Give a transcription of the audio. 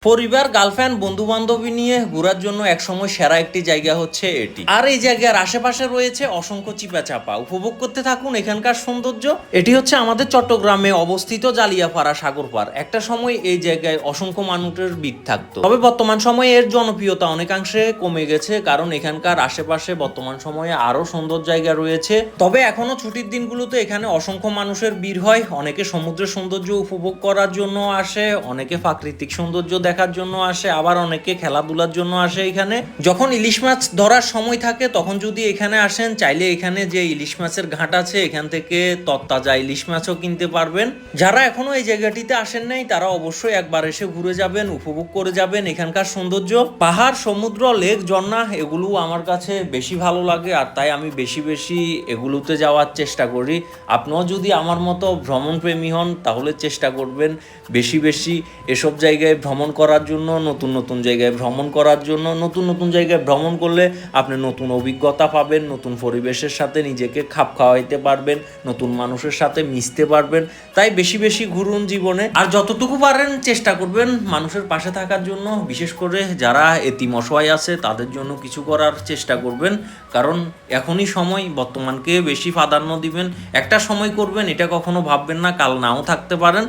পরিবার, গার্লফ্রেন্ড, বন্ধু বান্ধবী নিয়ে ঘোরার জন্য একসময় সেরা একটি জায়গা হচ্ছে এটি। আর এই জায়গার আশেপাশে রয়েছে অসংখ্য চিপাচাপা। উপভোগ করতে থাকুন এখানকার সৌন্দর্য। এটি হচ্ছে আমাদের চট্টগ্রামে অবস্থিত জালিয়াপাড়া সাগর পাড়। একটা সময় এই জায়গায় অসংখ্য মানুষের ভিড় থাকতো, তবে বর্তমান সময়ে এর জনপ্রিয়তা অনেকাংশে কমে গেছে, কারণ এখানকার আশেপাশে বর্তমান সময়ে আরো সুন্দর জায়গা রয়েছে। তবে এখনো ছুটির দিনগুলোতে এখানে অসংখ্য মানুষের ভিড় হয়। অনেকে সমুদ্রের সৌন্দর্য উপভোগ করার জন্য আসে, অনেকে প্রাকৃতিক সৌন্দর্য দেখার জন্য আসে, আবার অনেকে খেলাধুলার জন্য আসে। এখানে যখন ইলিশ মাছ ধরার সময় থাকে তখন যদি এখানে আসেন, চাইলে এখানে যে ইলিশ মাছের ঘাট আছে এখান থেকে তরতাজা ইলিশ মাছও কিনতে পারবেন। যারা এখনো এই জায়গাটিতে আসেন নাই তারা অবশ্যই একবার এসে ঘুরে যাবেন, উপভোগ করে যাবেন এখানকার সৌন্দর্য। পাহাড়, সমুদ্র, লেক, ঝর্ণা এগুলো আমার কাছে বেশি ভালো লাগে, আর তাই আমি বেশি বেশি এগুলোতে যাওয়ার চেষ্টা করি। আপনিও যদি আমার মতো ভ্রমণ প্রেমী হন তাহলে চেষ্টা করবেন বেশি বেশি এসব জায়গায় ভ্রমণ করার জন্য, নতুন নতুন জায়গায় ভ্রমণ করার জন্য। নতুন নতুন জায়গায় ভ্রমণ করলে আপনি নতুন অভিজ্ঞতা পাবেন, নতুন পরিবেশের সাথে নিজেকে খাপ খাওয়াইতে পারবেন, নতুন মানুষের সাথে মিশতে পারবেন। তাই বেশি বেশি ঘুরুন জীবনে, আর যতটুকু পারেন চেষ্টা করবেন মানুষের পাশে থাকার জন্য। বিশেষ করে যারা এতিম অসহায় আছে তাদের জন্য কিছু করার চেষ্টা করবেন, কারণ এখনই সময়, বর্তমানকে বেশি প্রাধান্য দিবেন। একটা সময় করবেন এটা কখনো ভাববেন না কাল নাও থাকতে পারেন।